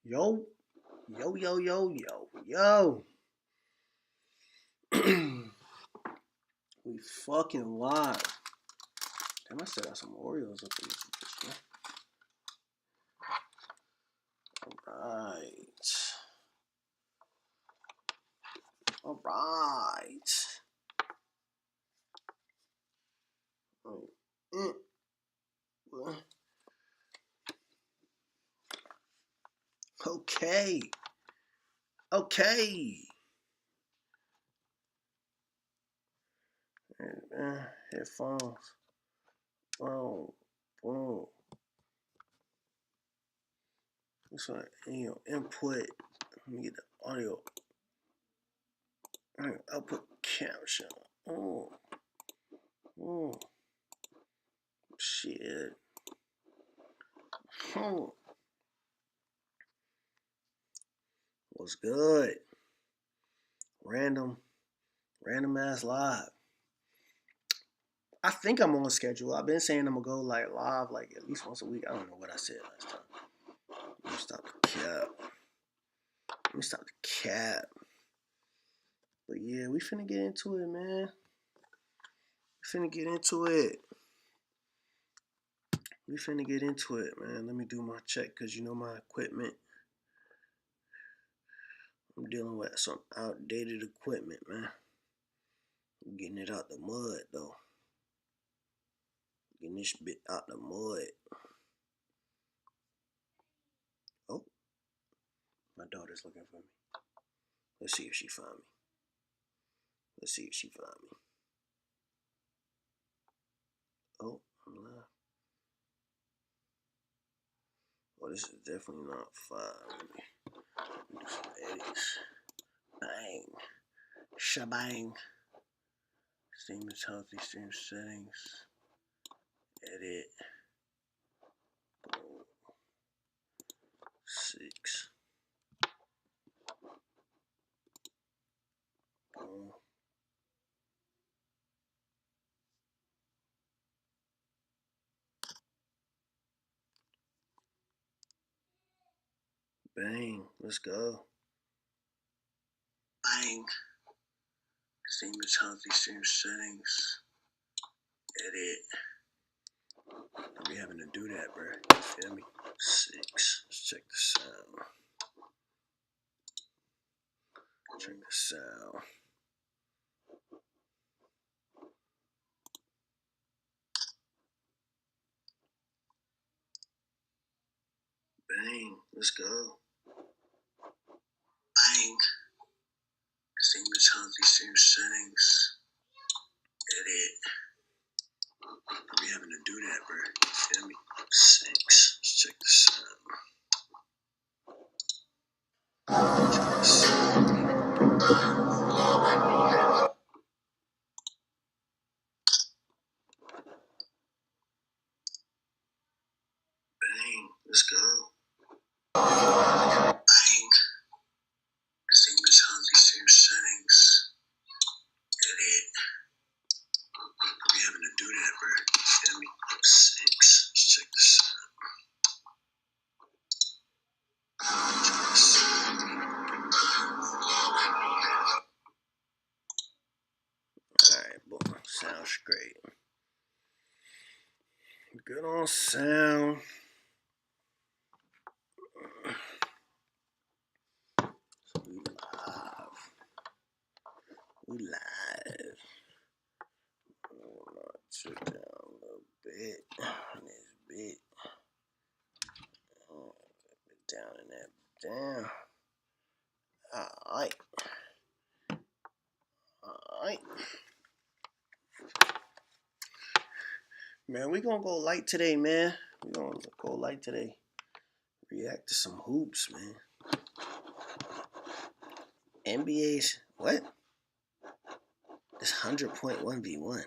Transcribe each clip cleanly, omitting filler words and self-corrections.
Yo, yo. We fucking live. Damn, I still got some Oreos up in this bitch, Alright. Alright. Okay. Okay. Headphones. Boom. Boom. This one, input. Let me get the audio. Output caption. Oh. Oh. Shit. Oh. What's good? Random ass live. I think I'm on schedule. I've been saying I'm gonna go like live like at least once a week. I don't know what I said last time. Let me stop the cap. But yeah, we finna get into it, man. We finna get into it, man. Let me do my check because you know my equipment. I'm dealing with some outdated equipment, man. I'm getting it out the mud though. Getting this bit out the mud. Oh, my daughter's looking for me. Let's see if she find me. Oh, I'm live. Oh, this is definitely not 5. Let me do some edits. Bang. Shabang. Stream is healthy. Stream settings. Edit. Boom. 6. Boom. Bang. Let's go. Bang. Stream is healthy. Stream settings. Edit. I'll be having to do that, bro. You feel me? 6. Let's check the sound. Check the sound. Bang. Let's go. Bang. Stream is healthy. Stream settings. Edit. I'll be having to do that, bro. You feel me? 6. Let's check the sound. Bang. Let's go. Bang. Stream is healthy. Stream settings. Edit. I'll be having to do that, bro. You feel me? 6. Let's check the sound. Alright, boom. Sounds great. Good on sound. So we live. I'm gonna check down a little bit. This bit. Down and that down. Alright. Man, we gonna go light today, man. We gonna go light today. React to some hoops, man. NBA's what? It's 100.1v1.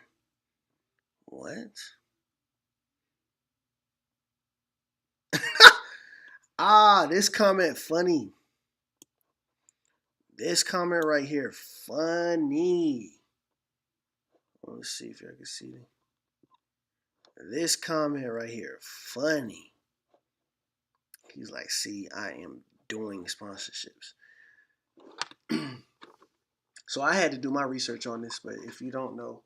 What? This comment funny. This comment right here, funny. Let's see if y'all can see it. This comment right here, funny. He's like, see, I am doing sponsorships. So I had to do my research on this, but if you don't know,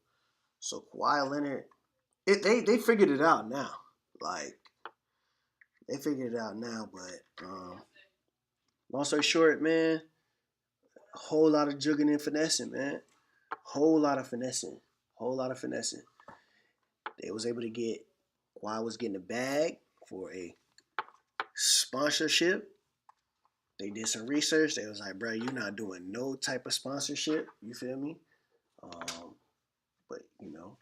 so Kawhi Leonard, they figured it out now. Like they figured it out now, but long story short, man, a whole lot of jugging and finessing, man. Whole lot of finessing. Whole lot of finessing. They was able to get Kawhi was getting a bag for a sponsorship. They did some research. They was like, bro, you're not doing no type of sponsorship. You feel me? But, you know,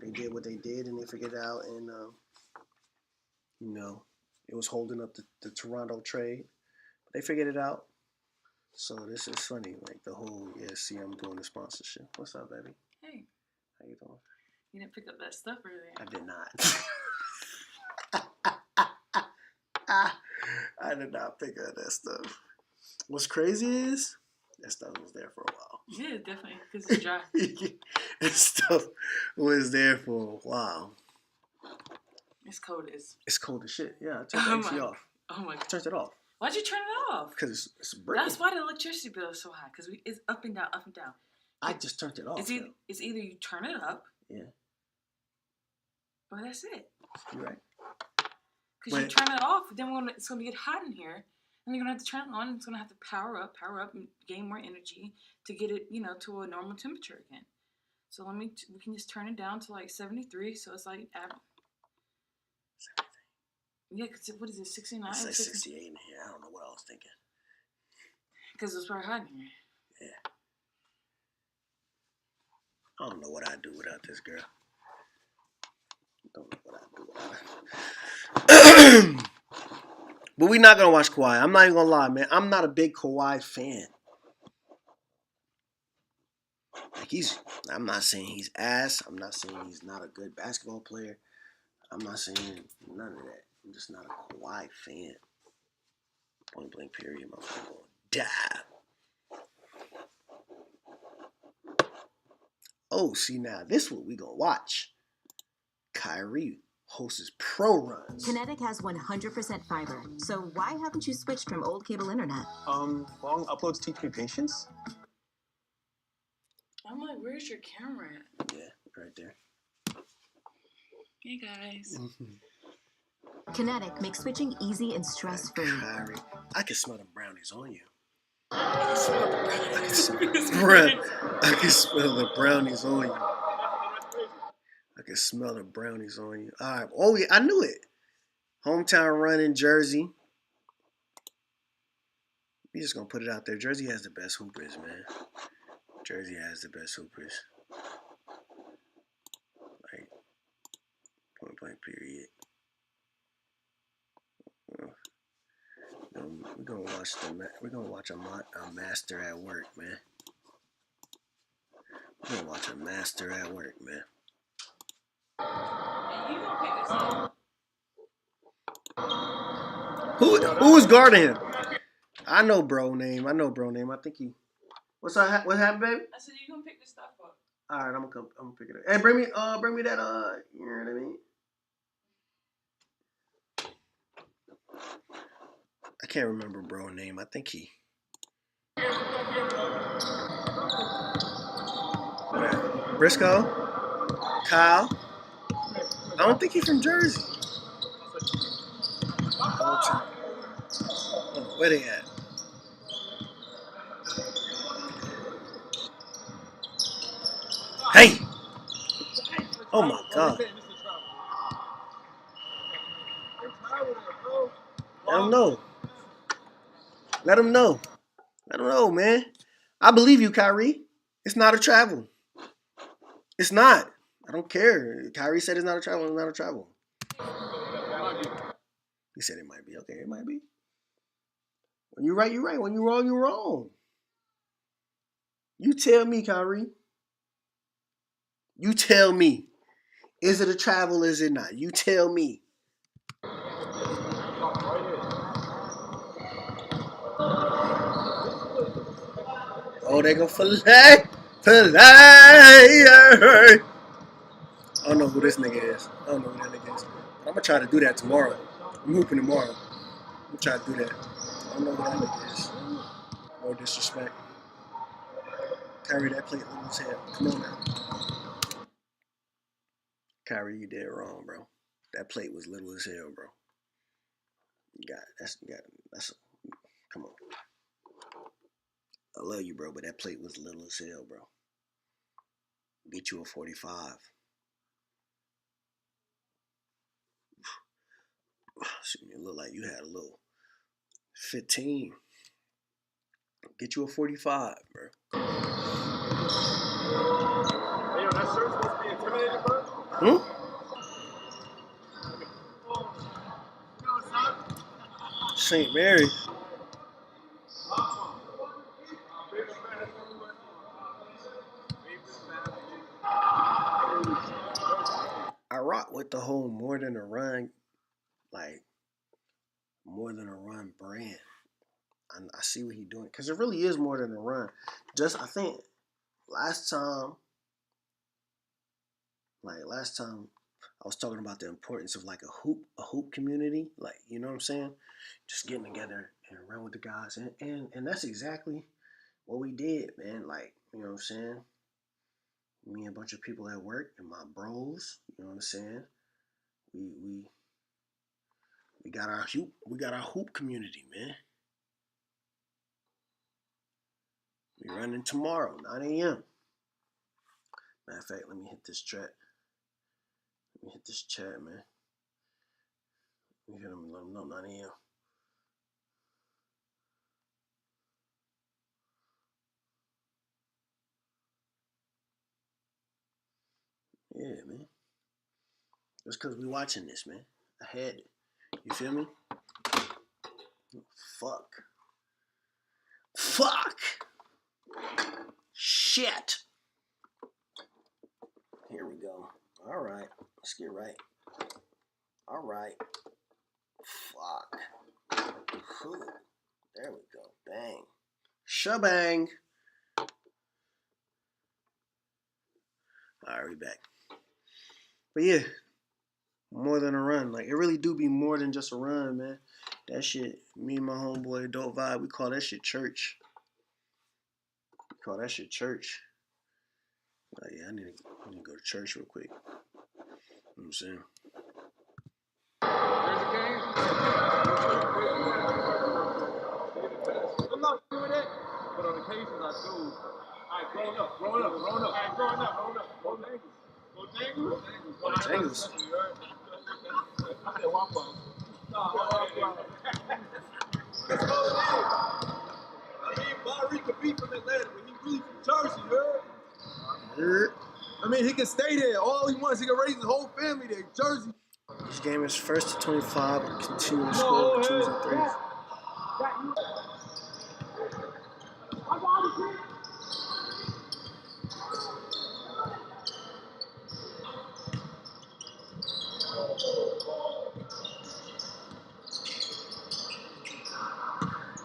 they did what they did and they figured it out. And, you know, it was holding up the Toronto trade. But they figured it out. So this is funny. Like the whole, see, I'm doing the sponsorship. What's up, baby? Hey. How you doing? You didn't pick up that stuff earlier. I did not. I did not pick up that stuff. What's crazy is that stuff was there for a while. Yeah, definitely, because it's dry. That stuff was there for a while. It's cold It's cold as shit. Yeah, I turned the AC off. Oh my god. I turned it off. Why'd you turn it off? Because it's breaking. That's why the electricity bill is so high, because it's up and down, up and down. I just turned it off. It's either you turn it up. Yeah. Or that's it. You're right. Because you turn it off, then it's going to get hot in here. And you're going to have to turn it on. It's going to have to power up, and gain more energy to get it, to a normal temperature again. So we can just turn it down to like 73. So it's like, yeah, because what is it, 69? It's like 68 in here. I don't know what I was thinking. Because it's very hot in here. Yeah. I don't know what I'd do without this girl. Don't know what I'd do without her. But we're not going to watch Kawhi. I'm not even going to lie, man. I'm not a big Kawhi fan. Like I'm not saying he's ass. I'm not saying he's not a good basketball player. I'm not saying none of that. I'm just not a Kawhi fan. Point blank period. My phone going to die. Oh, see now, this is what we going to watch. Kyrie hosts his pro runs. Kinetic has 100% fiber, so why haven't you switched from old cable internet? Long uploads teach me patience. I'm like, where's your camera at? Yeah, right there. Hey guys. Kinetic makes switching easy and stress-free. Kyrie, I can smell the brownies on you. I can smell the brownies on you. I can smell the brownies on you. All right. Oh, yeah, I knew it. Hometown run in Jersey. We just going to put it out there. Jersey has the best hoopers, man. Jersey has the best hoopers. Like, point blank period. We're gonna watch a master at work, man. We're gonna watch a master at work, man. Who is guarding him? I know bro name. I think he. What happened, baby? I said you gonna pick this stuff up. All right, I'm gonna pick it up. Hey, bring me that you know what I mean? I can't remember bro name. I think he. Briscoe, Kyle. I don't think he's from Jersey. Oh, where they at? Hey! Oh my God! Let him know. Let him know. Let him know, man. I believe you, Kyrie. It's not a travel. It's not. I don't care. Kyrie said it's not a travel. It's not a travel. He said it might be. Okay, it might be. When you're right, you're right. When you're wrong, you're wrong. You tell me, Kyrie. You tell me. Is it a travel? Is it not? You tell me. Oh, they go fillet. I don't know who this nigga is. I don't know who that nigga is. I'm gonna try to do that tomorrow. I'm hooping tomorrow. I'm gonna try to do that. don't know what that nigga is. No disrespect. Kyrie, that plate little as hell. Come on now. Kyrie, you did wrong, bro. That plate was little as hell, bro. That's come on. I love you, bro, but that plate was little as hell, bro. Get you a 45. It looked like you had a little 15. Get you a 45, bro. Hey, yo, that shirt's supposed to be intimidating, bro? St. Mary. I rock with the whole more than a run, like more than a run brand. I see what he's doing because it really is more than a run. I think last time I was talking about the importance of like a hoop community, like you know what I'm saying, just getting together and run with the guys, and that's exactly what we did, man. Like you know what I'm saying, me and a bunch of people at work and my bros, you know what I'm saying. We got our hoop community, man. We running tomorrow, 9 a.m. Matter of fact, let me hit this chat. Let me hit this chat, man. Let me hit them, let them know 9 a.m. Yeah, man. Just because we watching this, man. I had it. You feel me? Fuck. Shit. Here we go. All right. Let's get right. All right. Fuck. Whew. There we go. Bang. Shabang. All right, we back. But yeah, more than a run. Like, it really do be more than just a run, man. That shit, me and my homeboy, Dope Vibe, we call that shit church. Like, yeah, I need to go to church real quick. You know what I'm saying? I'm not doing that, but on occasions I do. All right, growing up. All right, growing up. Bojangles. I said Waffle. I mean, Barry could be from Atlanta, but he really from Jersey, you heard? I mean, he can stay there. All he wants, he can raise his whole family there. Jersey. This game is 1st to 25 and continue to score with 2s and 3s.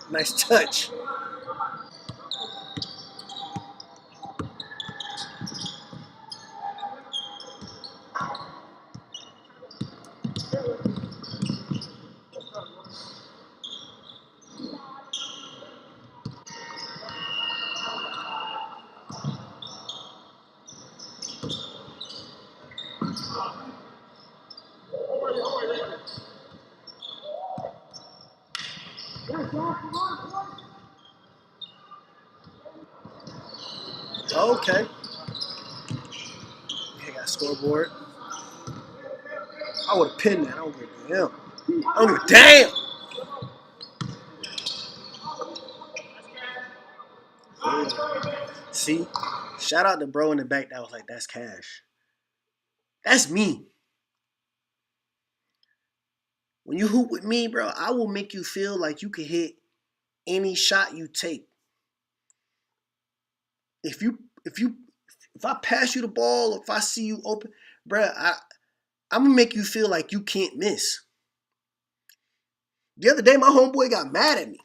Nice touch. Okay. He got a scoreboard. I would have pinned that. I don't give a damn. I don't give a damn. See? Shout out to bro in the back that was like, that's cash. That's me. When you hoop with me, bro, I will make you feel like you can hit any shot you take. If I pass you the ball, or if I see you open, bro, I'm gonna make you feel like you can't miss. The other day, my homeboy got mad at me.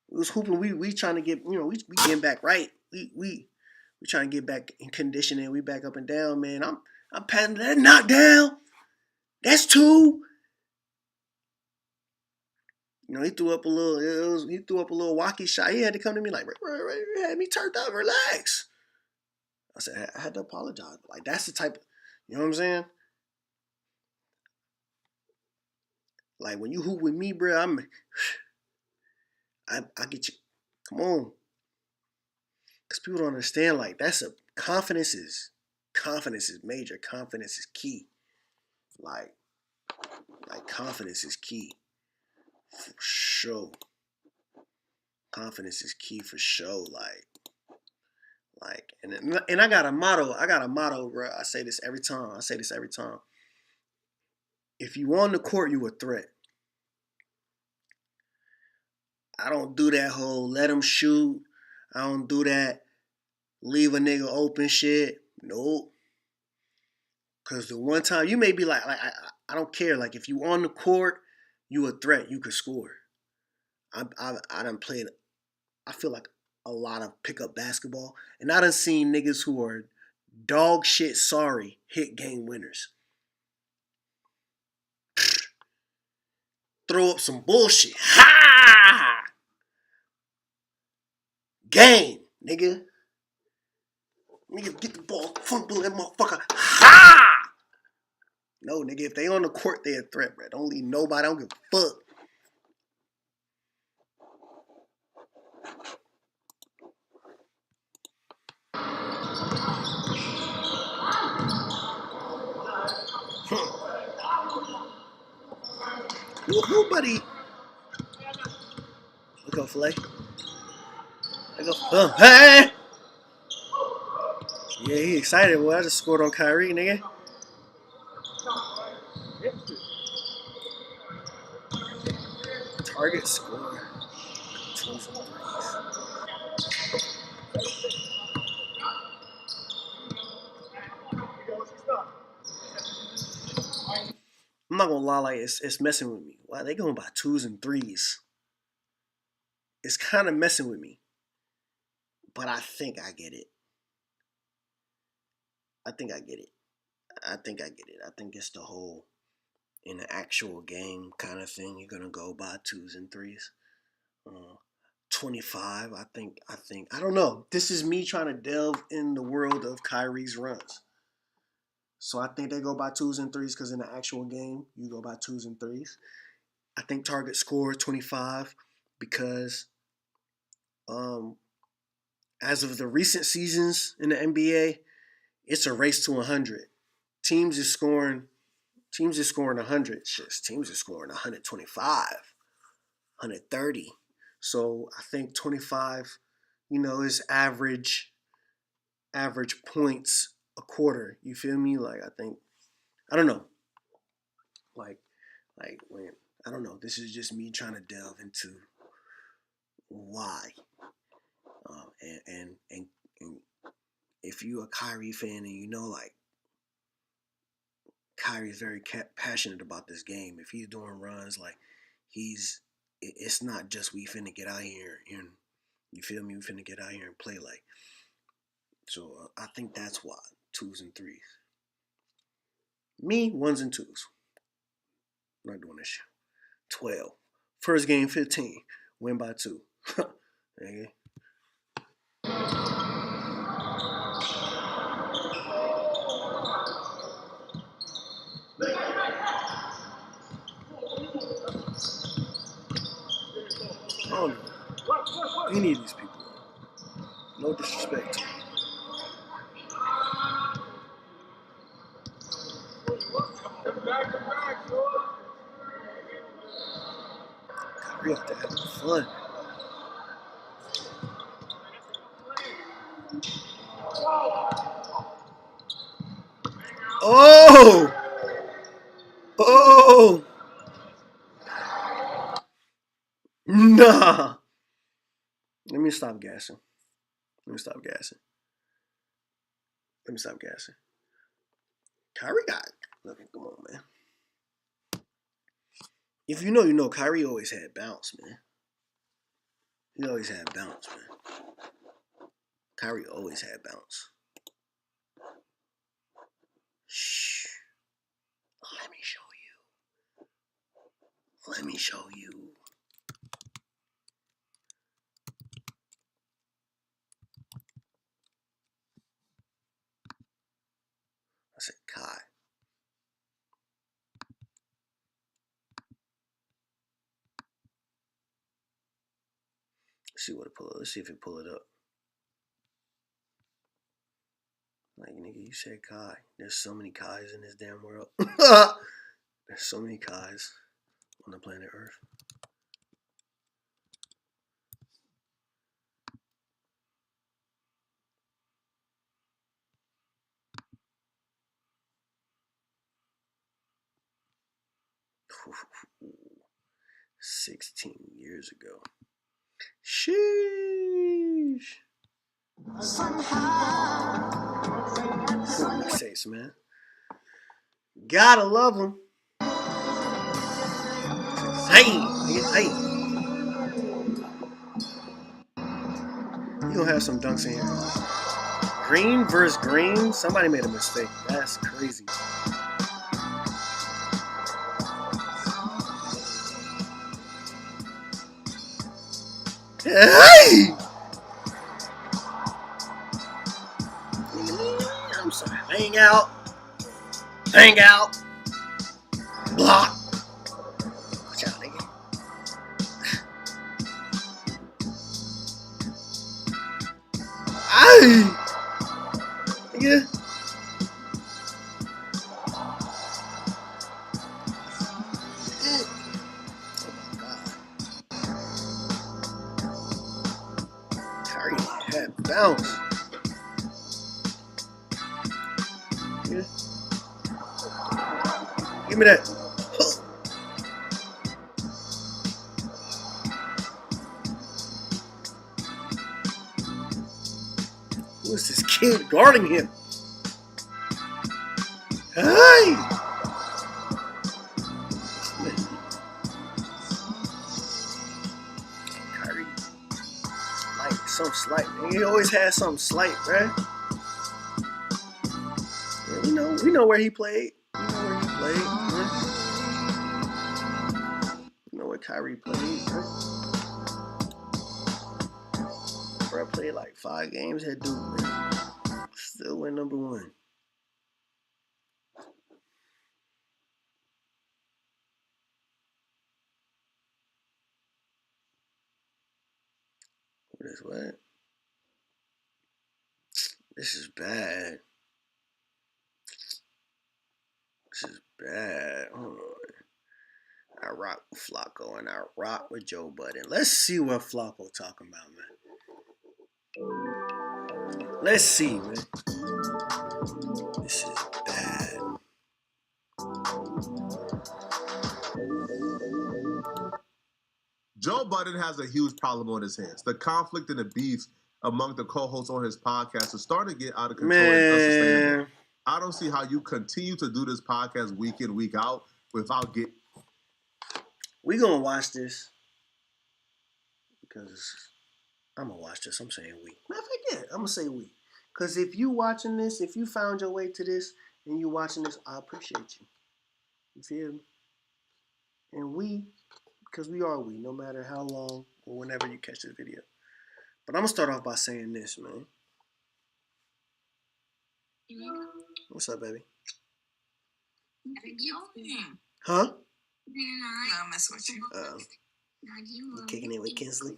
We was hooping. We trying to get, we getting back right. We trying to get back in conditioning. We back up and down, man. I'm patting that knockdown. That's 2. You know, he threw up a little. He threw up a little walkie shot. He had to come to me like, you had me turned up. Relax. I said, I had to apologize. Like, that's the type of, you know what I'm saying? Like, when you hoop with me, bro, I get you. Come on. Because people don't understand, like, confidence is major. Confidence is key. Like confidence is key. For sure. Confidence is key for sure. And I got a motto, bro. I say this every time. If you on the court, you a threat. I don't do that whole let them shoot. I don't do that leave a nigga open shit. Nope. Cause the one time you may be like I don't care. Like if you on the court, you a threat. You could score. I done played. I feel like a lot of pickup basketball, and I done seen niggas who are dog shit sorry hit game winners. Throw up some bullshit. Ha! Game, nigga. Nigga, get the ball, fumble that motherfucker. Ha! No, nigga, if they on the court, they a threat, bro. Don't leave nobody. I don't give a fuck. Who, buddy? Look up, Flay. Look up. Hey! Yeah, he excited. Well, I just scored on Kyrie, nigga. Target score. 2 I'm not gonna lie, like it's messing with me. Why they going by 2s and 3s? It's kind of messing with me, but I think I get it. I think it's the whole in the actual game kind of thing. You're gonna go by 2s and 3s. 25. I think. I don't know. This is me trying to delve in the world of Kyrie's runs. So I think they go by 2s and 3s because in the actual game, you go by 2s and 3s. I think target score 25 because as of the recent seasons in the NBA, it's a race to 100. Teams are scoring 100. Teams are scoring 125, 130. So I think 25, is average points a quarter. You feel me? Like I don't know. Like when I don't know. This is just me trying to delve into why. And if you're a Kyrie fan and like Kyrie's very passionate about this game. If he's doing runs, like it's not just we finna get out here and you feel me. We finna get out here and play like. So I think that's why 2s and 3s. Me 1s and 2s. I'm not doing this shit. 12. First game 15. Win by 2. Okay. I don't know any of these people. No disrespect to them. Kyrie out there having fun. Oh! Oh! Nah. Let me stop gassing. Kyrie got. Look, come on, man. If you know, Kyrie always had bounce, man. He always had bounce, man. Kyrie always had bounce. Shh. Let me show you. said Kai. Let's see what it pull up. Let's see if it pull it up. Like, nigga, you said Kai. There's so many Kais in this damn world. There's so many Kais on the planet Earth. Ooh, 16 years ago. Sheesh. Mixtapes, man. Gotta love them. Hey, hey. You gonna have some dunks in here. Green versus green? Somebody made a mistake. That's crazy. Hey! I'm sorry. Hang out. Hang out. Block. Watch out, nigga. Ay! Nigga. Curry had bounce. Yeah. Give me that. Who is this kid guarding him? Hey! Kyrie. Like, some slight. He always has something slight, bruh. Yeah, we know where he played. We know where he played. Man. We know where Kyrie played. Man. Bro played like 5 games. That dude, man. Still went number 1. What is what? This is bad. This is bad. Hold on. I rock with Flacco and I rock with Joe Budden. Let's see what Flacco talking about, man. Let's see, man. This is bad. Joe Budden has a huge problem on his hands. The conflict and the beef among the co-hosts on his podcast is starting to get out of control and unsustainable. I don't see how you continue to do this podcast week in, week out without getting... We gonna watch this because I'm gonna watch this. I'm saying we. Matter of fact, yeah, I'm gonna say we. Because if you watching this, if you found your way to this and you watching this, I appreciate you. You feel me? And we, because we are we, no matter how long or whenever you catch this video. But I'm gonna start off by saying this, man. What's up, baby? Huh? I'll mess with you. You kicking it with Kinsley?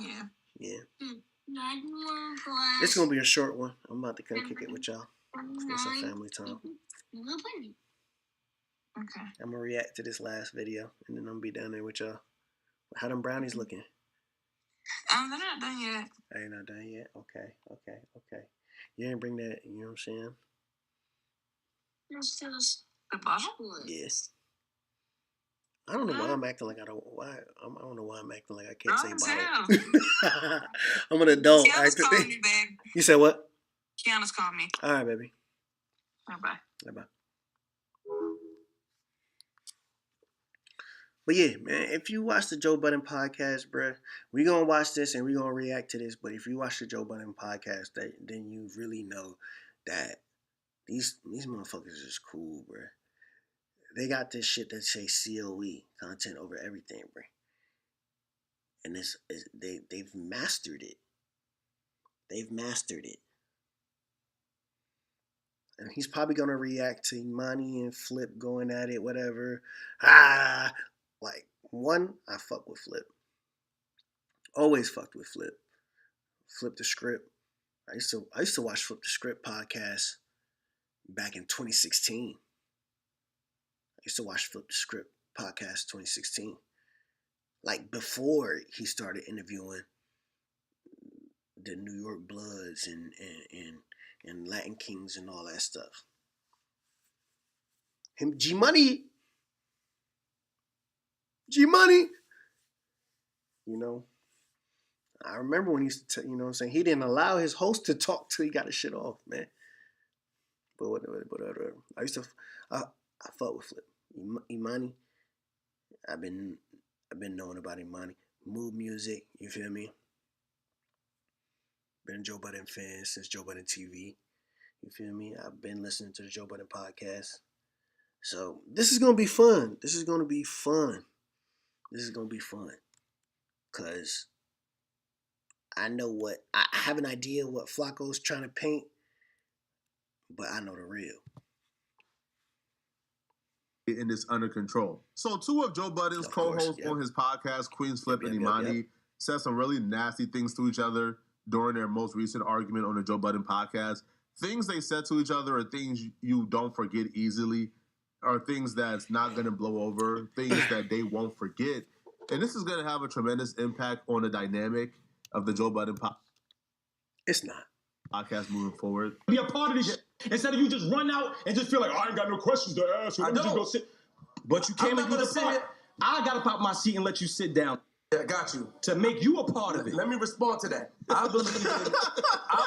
Yeah. Yeah. It's gonna be a short one. I'm about to come kick it with y'all. For some family time. Okay. I'm gonna react to this last video and then I'm gonna be down there with y'all. How them brownies looking? They're not done yet. They not done yet? Okay. You didn't bring that, you know what I'm saying? The bottle? Yes. I don't know why I'm acting like I don't know why I'm acting like I can't say bottle. I'm an adult. Kiana's calling me, babe. You said what? Kiana's calling me. All right, baby. Bye-bye. Bye-bye. But yeah, man, if you watch the Joe Budden podcast, bruh, we gonna watch this and we gonna react to this. But if you watch the Joe Budden podcast, then you really know that these motherfuckers is cool, bruh. They got this shit that say COE, content over everything, bruh. And they've mastered it. They've mastered it. And he's probably gonna react to Imani and Flip going at it, whatever. Like one, I fuck with Flip. Always fucked with Flip. Flip the Script. I used to watch Flip the Script podcast back in 2016. I used to watch Flip the Script podcast 2016. Like before he started interviewing the New York Bloods and Latin Kings and all that stuff. Him G Money. You know, I remember when he used to, you know what I'm saying, he didn't allow his host to talk till he got his shit off, man. But whatever. I fuck with Flip. Imani, I've been knowing about Imani. Mood music, you feel me? Been a Joe Budden fan since Joe Budden TV. You feel me? I've been listening to the Joe Budden podcast. So this is gonna be fun. Cause I know I have an idea what Flacco's trying to paint, but I know the real. In this under control. So two of Joe Budden's co-hosts on his podcast, Queens Flip and Imani, said some really nasty things to each other during their most recent argument on the Joe Budden podcast. Things they said to each other are things you don't forget easily, are things that's not going to blow over, things that they won't forget. And this is going to have a tremendous impact on the dynamic of the Joe Budden podcast. It's not. Podcast moving forward. Be a part of this shit. Instead of you just run out and just feel like, I ain't got no questions to ask. So let me just go sit. But you came and you the part. I got to pop my seat and let you sit down. Yeah, got you. To make you a part of it. Let me respond to that. I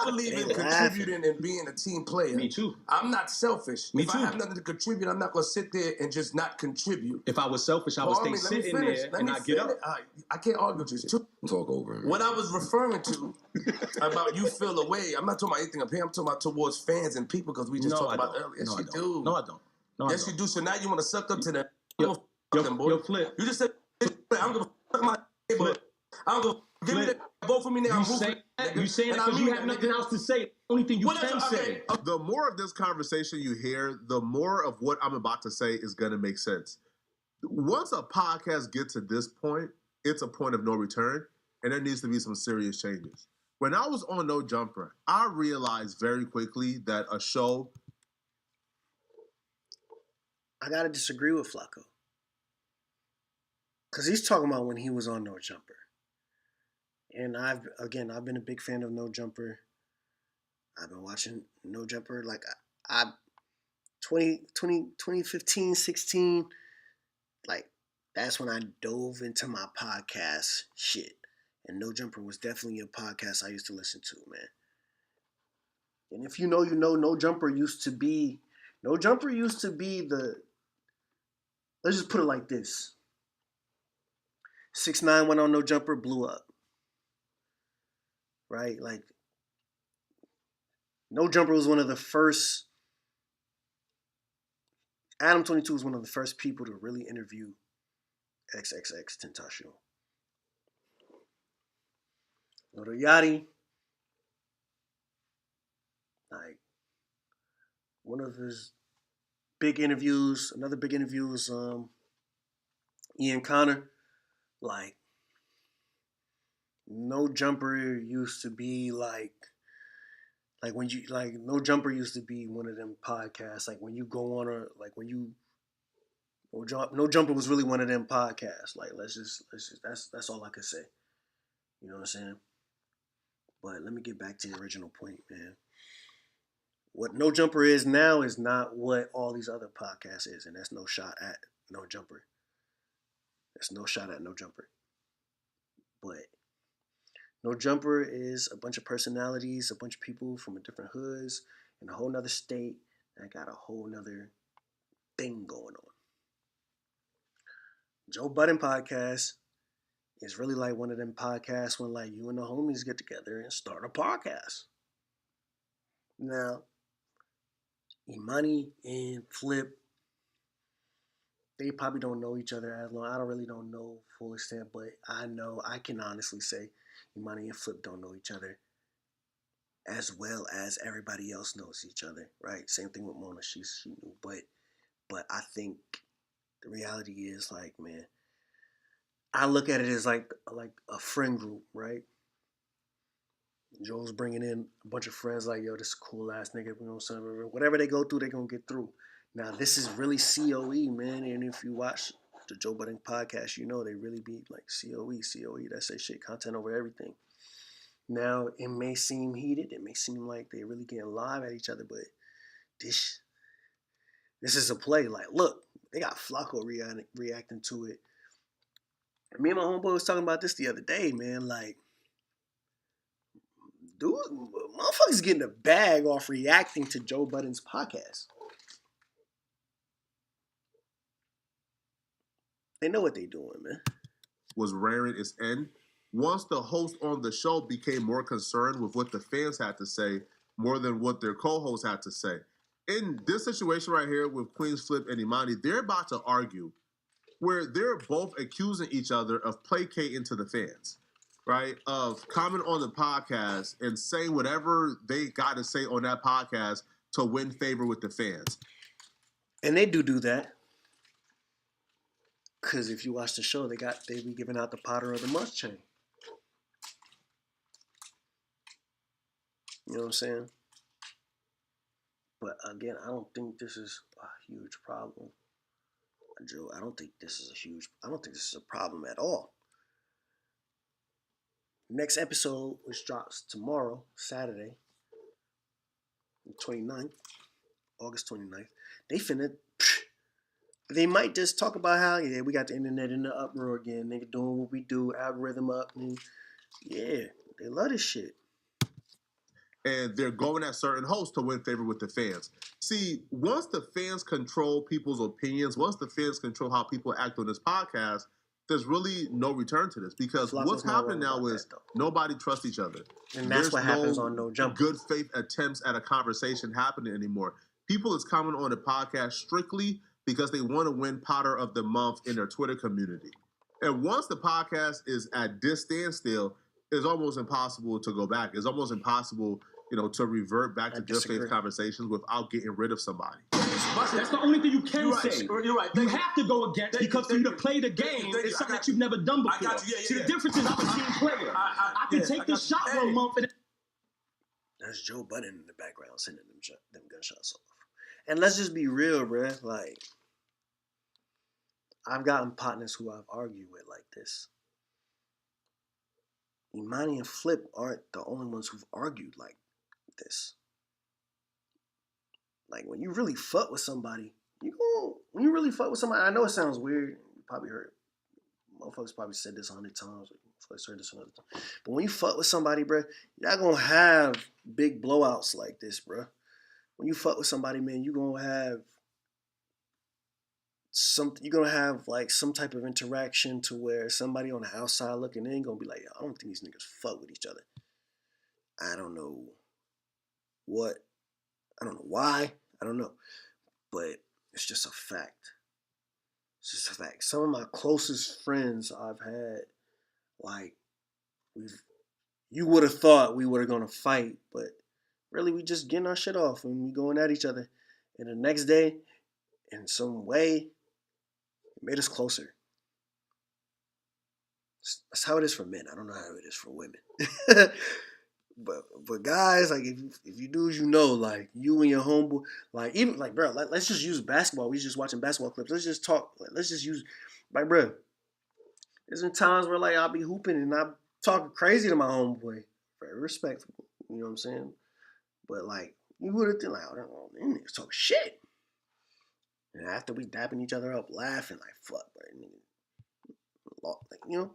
believe in contributing and being a team player. Me too. I'm not selfish. Me if too. I have nothing to contribute, I'm not going to sit there and just not contribute. If I was selfish, I would stay sitting there and not get up. I can't argue with you. Talk over him. What I was referring to about you feel away, I'm not talking about anything up here. I'm talking about towards fans and people because we just talked about earlier. Yes, you do. No, I don't. Yes, you do. So now you want to suck up to them. Yo, Flip. You just said, I'm going to fuck my Flip. I'm going to give me that. Vote for me now. You saying that because you have nothing else to say. Only thing you can say. The more of this conversation you hear, the more of what I'm about to say is going to make sense. Once a podcast gets to this point, it's a point of no return, and there needs to be some serious changes. When I was on No Jumper, I realized very quickly that a show... I got to disagree with Flacco. Because he's talking about when he was on No Jumper. And I've been a big fan of No Jumper. I've been watching No Jumper like 2015, 16, like that's when I dove into my podcast shit. And No Jumper was definitely a podcast I used to listen to, man. And if you know, No Jumper used to be the, let's just put it like this. 6ix9ine went on No Jumper, blew up. Right? Like, No Jumper was one of the first, Adam 22 was one of the first people to really interview XXX Tentacion. Lil Yachty, like, one of his big interviews, another big interview was Ian Connor. Like, No Jumper used to be like No Jumper used to be one of them podcasts. Like when you go on No Jumper was really one of them podcasts. Like let's just that's all I could say. You know what I'm saying? But let me get back to the original point, man. What No Jumper is now is not what all these other podcasts is, and that's no shot at No Jumper. That's no shot at No Jumper. But No Jumper is a bunch of personalities, a bunch of people from different hoods in a whole nother state that got a whole nother thing going on. Joe Budden podcast is really like one of them podcasts when like you and the homies get together and start a podcast. Now, Imani and Flip, they probably don't know each other as long. I don't know full extent, but I can honestly say Imani and Flip don't know each other as well as everybody else knows each other, right? Same thing with Mona. She knew, but I think the reality is like, man, I look at it as like a friend group, right? Joel's bringing in a bunch of friends like, yo, this is a cool ass nigga, you know what I'm saying? Whatever they go through, they're going to get through. Now, this is really COE, man. And if you watch the Joe Budden podcast, you know they really be like COE, that's that shit, content over everything. Now, it may seem heated. It may seem like they really getting live at each other, but this is a play. Like, look, they got Flacco reacting to it. Me and my homeboy was talking about this the other day, man. Like, dude, motherfuckers getting a bag off reacting to Joe Budden's podcast. They know what they doing, man. Was rearing its end. Once the host on the show became more concerned with what the fans had to say more than what their co-hosts had to say. In this situation right here with Queens Flip and Imani, they're about to argue where they're both accusing each other of placating to the fans, right? Of coming on the podcast and saying whatever they got to say on that podcast to win favor with the fans. And they do that. Because if you watch the show, they be giving out the Potter of the Month chain. You know what I'm saying? But again, I don't think this is a huge problem. Joe, I don't think this is a problem at all. Next episode, which drops tomorrow, Saturday, the 29th, August 29th, they might just talk about how, yeah, we got the internet in the uproar again. Nigga doing what we do, algorithm up. And yeah, they love this shit. And they're going at certain hosts to win favor with the fans. See, once the fans control people's opinions, once the fans control how people act on this podcast, there's really no return to this. Because what's happening now is nobody trusts each other. And that's what happens on No Jumper. Good faith attempts at a conversation happening anymore. People is coming on the podcast strictly because they want to win Potter of the Month in their Twitter community. And once the podcast is at this standstill, it's almost impossible to go back. It's almost impossible, to revert back to good faith conversations without getting rid of somebody. That's the only thing you can say. You're right. You have to go against because for you to play the game is something that you've never done before. I got you. See, the difference is I'm a team player. I can take this shot for a month. That's Joe Budden in the background sending them gunshots off. And let's just be real, bruh. Like, I've gotten partners who I've argued with like this. Imani and Flip aren't the only ones who've argued like this. Like, when you really fuck with somebody, I know it sounds weird. You probably heard, motherfuckers probably said this 100 times. Heard this 100 times. But when you fuck with somebody, bruh, you're not gonna have big blowouts like this, bruh. When you fuck with somebody, man, you're gonna have like some type of interaction to where somebody on the outside looking in gonna be like, I don't think these niggas fuck with each other. I don't know why, I don't know. But it's just a fact. It's just a fact. Some of my closest friends I've had, like, you would have thought we were gonna fight, but really we just getting our shit off and we going at each other. And the next day, in some way, it made us closer. That's how it is for men. I don't know how it is for women. But guys, like, if you dudes, like, you and your homeboy, like, even, like, bro, let's just use basketball. We just watching basketball clips. Let's just talk. Like, let's just use, like, bro, there's been times where, like, I'll be hooping and I'm talking crazy to my homeboy. Very respectful. You know what I'm saying? But, like, you would have been like, oh, them niggas talk shit. And after we dapping each other up, laughing, like, fuck, bro. Like,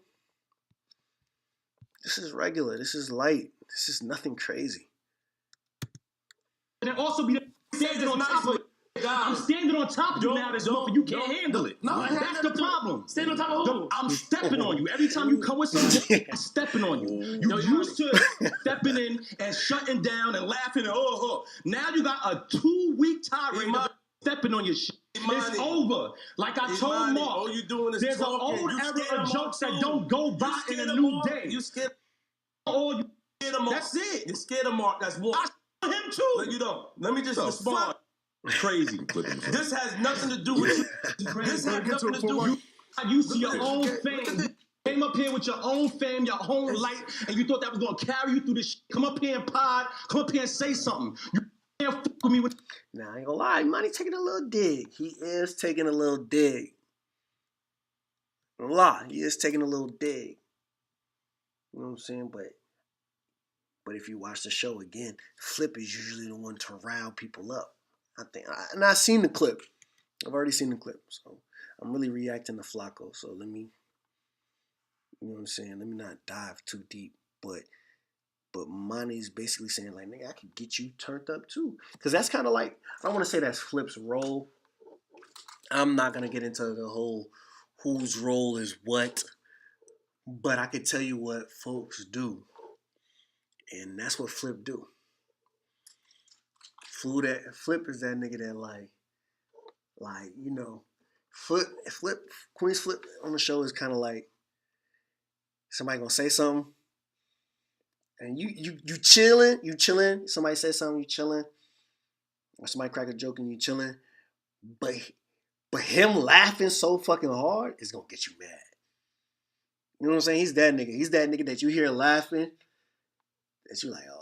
this is regular. This is light. This is nothing crazy. And then also be standing on top of it. I'm standing on top of you now this month and you can't handle it. No, that's the problem. Stand on top of who? I'm stepping on you. Every time you come with something, I'm stepping on you. You used to stepping in and shutting down and laughing and Now you got a 2-week tirade of stepping on your shit. It's over. Like I told Mark, all you doing is there's talking. An old era of jokes that don't go by in a new day. You scared all you scared of Mark. That's it. You're scared of Mark. That's one. I him too. No, you don't. Let me just respond. Crazy. This has nothing to do with you. This has nothing to do with you. You see your own fame. Came up here with your own fame, your own light, and you thought that was going to carry you through this shit. Come up here and pod. Come up here and say something. You can't fuck with me with... Nah, I ain't gonna lie. Money taking a little dig. He is taking a little dig. A lot. He is taking a little dig. You know what I'm saying? But if you watch the show again, Flip is usually the one to rile people up. And I've seen the clip. I've already seen the clip. So I'm really reacting to Flacco. So let me, you know what I'm saying? Let me not dive too deep. But Monty's basically saying, like, nigga, I could get you turned up too. Because that's kind of like, I don't want to say that's Flip's role. I'm not going to get into the whole whose role is what. But I could tell you what folks do. And that's what Flip do. Flip is that nigga that like, you know, Queen's Flip on the show is kind of like somebody gonna say something, and you chilling. Somebody says something, you chilling, or somebody crack a joke and you chilling, but him laughing so fucking hard is gonna get you mad. You know what I'm saying? He's that nigga. He's that nigga that you hear laughing, that you like, oh.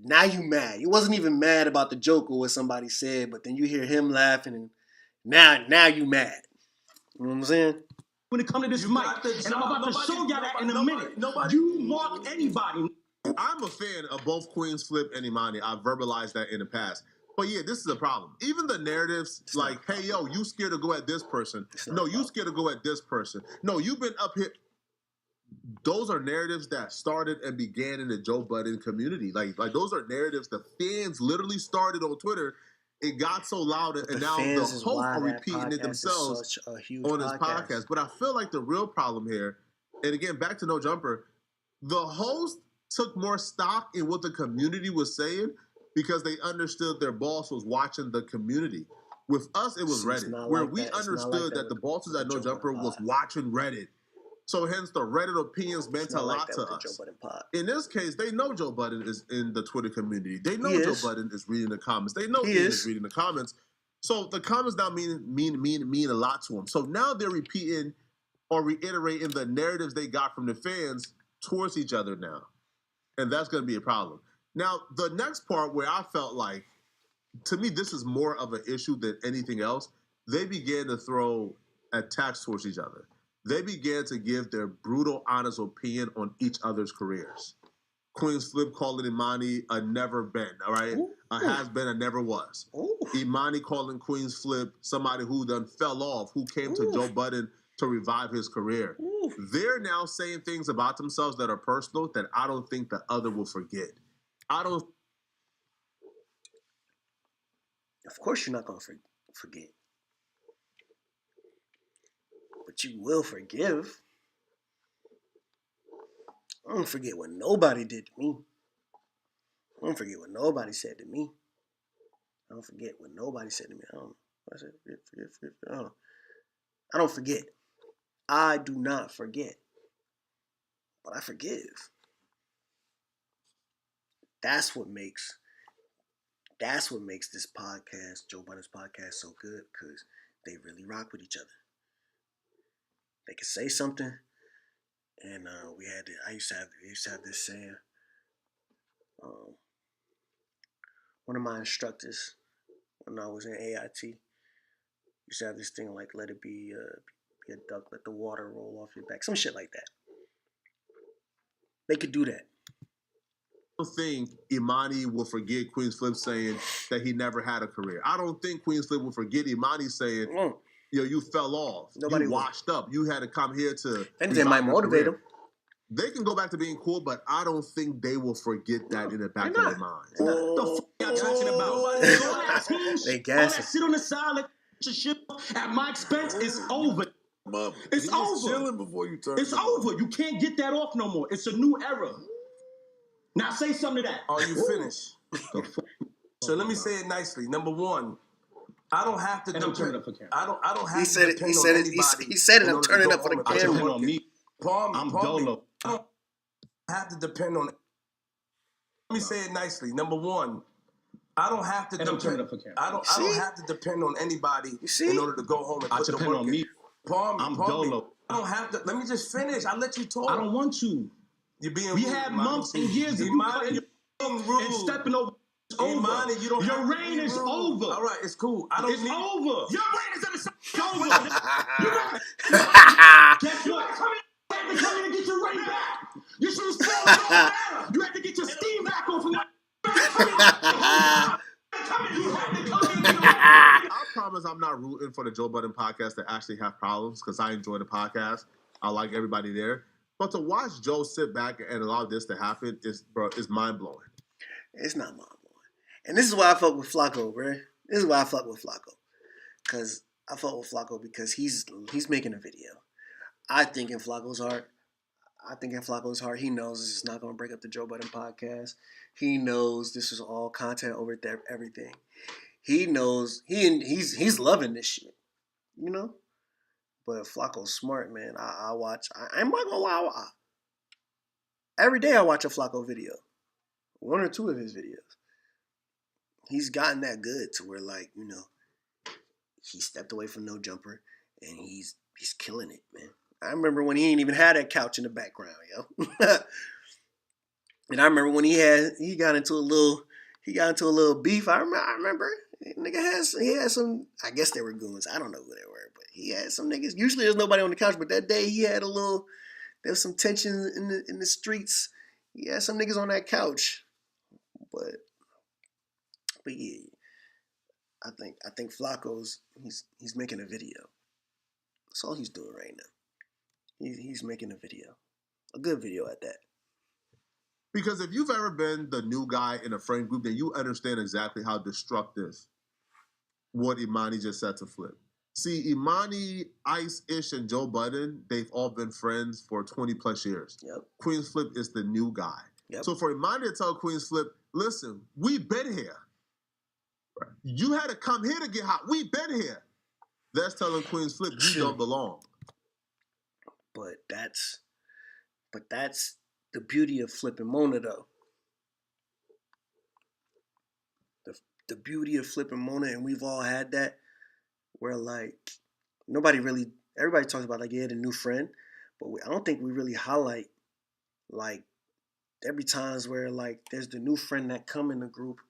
Now you mad. You wasn't even mad about the joke or what somebody said, but then you hear him laughing, and now you mad. You know what I'm saying? When it comes to this mic, and I'm about to show y'all that in a minute. You mark anybody. I'm a fan of both Queen's Flip and Imani. I've verbalized that in the past. But yeah, this is a problem. Even the narratives like, hey, yo, you scared to go at this person. No, you scared to go at this person. No, you've been up here. Those are narratives that started and began in the Joe Budden community. Like those are narratives the fans literally started on Twitter. It got so loud, and now the hosts are repeating it themselves on his podcast. But I feel like the real problem here, and again, back to No Jumper, the host took more stock in what the community was saying because they understood their boss was watching the community. With us, it was Reddit, where we understood that the bosses at No Jumper was watching Reddit. So hence the Reddit opinions meant a lot to us. In this case, they know Joe Budden is in the Twitter community. They know Joe Budden is reading the comments. They know he is reading the comments. So the comments now mean a lot to him. So now they're repeating or reiterating the narratives they got from the fans towards each other now. And that's going to be a problem. Now, the next part where I felt like, to me, this is more of an issue than anything else. They began to throw attacks towards each other. They began to give their brutal, honest opinion on each other's careers. Queen's Flip calling Imani a never been, all right? Ooh. A has been, a never was. Ooh. Imani calling Queen's Flip somebody who done fell off, who came to Joe Budden to revive his career. Ooh. They're now saying things about themselves that are personal that I don't think the other will forget. Of course you're not going to forget. But you will forgive. I don't forget what nobody did to me. I don't forget what nobody said to me. I don't forget what nobody said to me. I don't know. I said, forget. I don't know. I don't forget. I do not forget. But I forgive. That's what makes this podcast, Joe Budden's podcast, so good, because they really rock with each other. They could say something, and I used to have this saying. One of my instructors, when I was in AIT, used to have this thing like, let it be a duck, let the water roll off your back, some shit like that. They could do that. I don't think Imani will forget Queen's Flip saying that he never had a career. I don't think Queen's Flip will forget Imani saying, yo, you fell off. Nobody you washed up. You had to come here to... And they might motivate them. They can go back to being cool, but I don't think they will forget that in the back of their minds. The fuck y'all talking about? They gas it. Sit on the side, let your shit at my expense. It's over. It's over. Chilling before you turn. It's over. You can't get that off no more. It's a new era. Now say something to that. Are you finished? So let me say it nicely. Number one, I don't have to. And I'm turning up for camera. I don't have to. He said it. He said it. I'm turning up for the camera. I'm Dolo. I don't have to depend on Let me say it nicely. Number one, I don't have to depend. I don't have to depend on anybody in order to go home and put the work on in. me. I'm dolo. I don't have to. Let me just finish. I let you talk. I don't want to. You're being We rude, had Imani. months and years of you cutting and stepping over. It's over. Imani, you don't Your have to reign be is rude. over. All right, it's cool. I don't It's need. over. Your reign is over. Guess what? You had to come in and get your reign back. You should have still You had to get your steam back off of that. I promise I'm not rooting for the Joe Budden podcast to actually have problems because I enjoy the podcast. I like everybody there. But to watch Joe sit back and allow this to happen is mind blowing. It's not mind blowing. And this is why I fuck with Flacco, bro. This is why I fuck with Flacco. Because I fuck with Flacco because he's making a video. I think in Flacco's heart, he knows this is not going to break up the Joe Budden podcast. He knows this is all content over everything. He knows he's loving this shit, you know. But Flacco's smart, man. I watch. I'm not gonna lie. Every day I watch a Flacco video, one or two of his videos. He's gotten that good to where, like, you know, he stepped away from no jumper and he's killing it, man. I remember when he ain't even had that couch in the background, yo. And I remember when he got into a little beef. I remember nigga he had some. I guess they were goons. I don't know who they were, but he had some niggas. Usually there's nobody on the couch, but that day he had there was some tension in the streets. He had some niggas on that couch, but yeah, I think Flacco's he's making a video. That's all he's doing right now. He's making a video, a good video at that. Because if you've ever been the new guy in a friend group, then you understand exactly how destructive what Imani just said to Flip. See, Imani, Ice-Ish, and Joe Budden, they've all been friends for 20 plus years. Yep. Queen's Flip is the new guy. Yep. So for Imani to tell Queen's Flip, listen, we've been here. You had to come here to get hot. We've been here. That's telling Queen's Flip you don't belong. But that's the beauty of Flip and Mona, though. The beauty of Flip and Mona, and we've all had that, where, like, everybody talks about, like, yeah, the new friend, but I don't think we really highlight, like, every times where, like, there's the new friend that come in the group,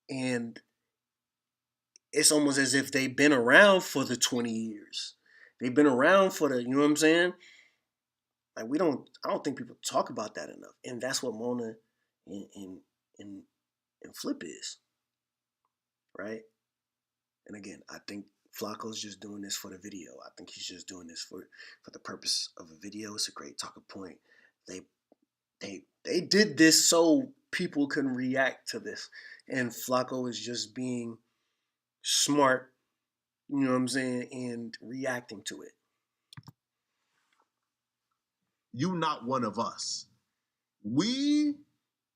and it's almost as if they've been around for the 20 years. They've been around for the, you know what I'm saying? Like, I don't think people talk about that enough. And that's what Mona and Flip is. Right? And again, I think Flacco's just doing this for the video. I think he's just doing this for the purpose of a video. It's a great talking point. They did this so people can react to this. And Flacco is just being smart, you know what I'm saying, and reacting to it. You not one of us. We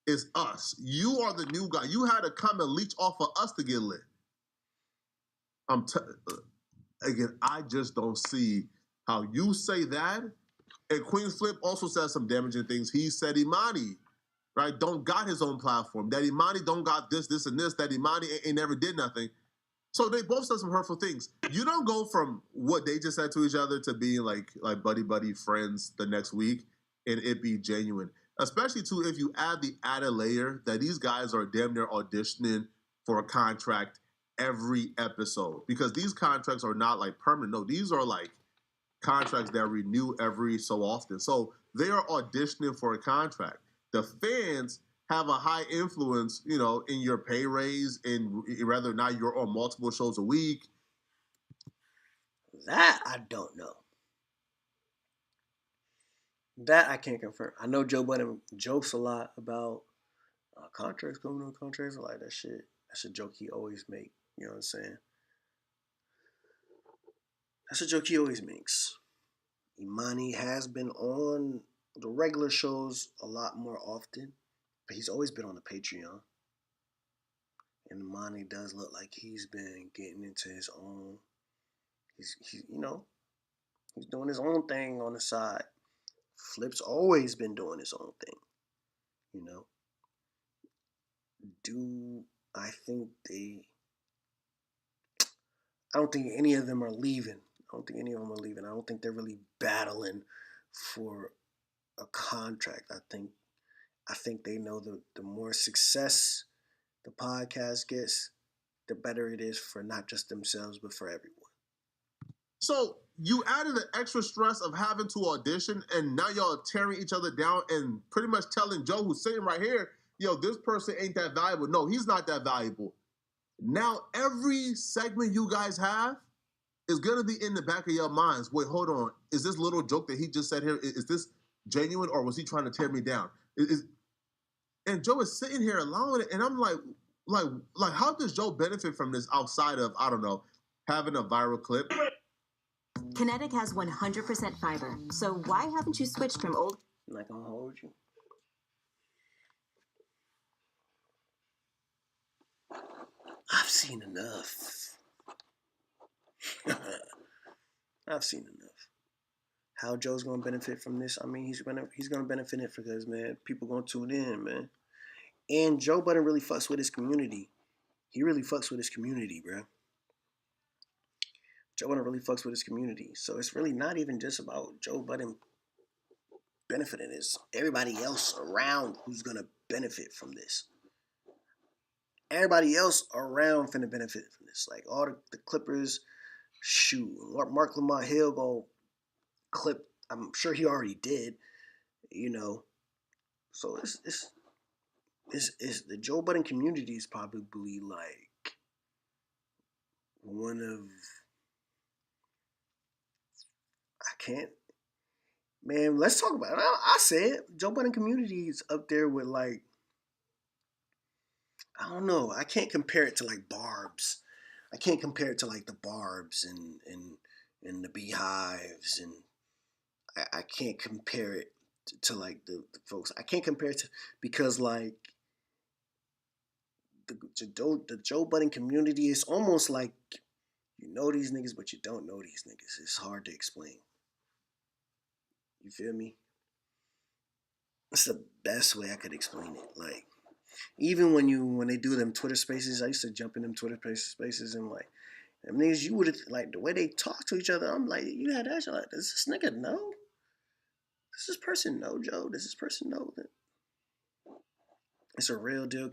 is us. You are the new guy. You had to come and leech off of us to get lit. Again, I just don't see how you say that. And Queen Flip also said some damaging things. He said Imani, right, don't got his own platform. That Imani don't got this, and this. That Imani ain't never did nothing. So they both said some hurtful things. You don't go from what they just said to each other to being like buddy friends the next week and it be genuine. Especially too if you add the added layer that these guys are damn near auditioning for a contract every episode. Because these contracts are not like permanent. No, these are like contracts that renew every so often. So they are auditioning for a contract. The fans have a high influence, you know, in your pay raise, in whether or not you're on multiple shows a week. That I don't know. That I can't confirm. I know Joe Budden jokes a lot about contracts coming on contracts. I like that shit. That's a joke he always make. You know what I'm saying? That's a joke he always makes. Imani has been on the regular shows a lot more often, but he's always been on the Patreon. And Imani does look like he's been getting into his own. He's he's doing his own thing on the side. Flip's always been doing his own thing, you know. I think I don't think any of them are leaving. I don't think any of them are leaving. I don't think they're really battling for a contract. I think they know the more success the podcast gets, the better it is for not just themselves but for everyone. So you added the extra stress of having to audition, and now y'all are tearing each other down and pretty much telling Joe, who's sitting right here, yo, this person ain't that valuable. No, he's not that valuable. Now every segment you guys have is gonna be in the back of your minds. Wait, hold on. Is this little joke that he just said here, is this genuine, or was he trying to tear me down? And Joe is sitting here allowing it, and I'm like, how does Joe benefit from this outside of, I don't know, having a viral clip? Kinetic has 100% fiber, so why haven't you switched from old? I'm not gonna hold you. I've seen enough. I've seen enough. How Joe's gonna benefit from this? I mean, he's gonna benefit it because, man, people gonna tune in, man. And Joe Budden really fucks with his community. He really fucks with his community, bro. Joe Budden really fucks with his community. So it's really not even just about Joe Budden benefiting. It's everybody else around who's gonna benefit from this. Everybody else around finna benefit from this. Like all the Clippers, shoot, Mark Lamont Hill gonna clip. I'm sure he already did, you know. So it's the Joe Budden community is probably like one of, I can't, man, let's talk about it. I said Joe Budden community is up there with, like, I don't know. I can't compare it to like Barb's. I can't compare it to like the Barb's and the Beehives, and I can't compare it to like the folks. I can't compare it to, because like the Joe Budden community is almost like you know these niggas, but you don't know these niggas. It's hard to explain. You feel me? That's the best way I could explain it. Like, even when they do them Twitter spaces, I used to jump in them Twitter spaces and like, them niggas, you would have, like, the way they talk to each other, I'm like, you had that, like, does this nigga know? Does this person know Joe? Does this person know that it's a real deal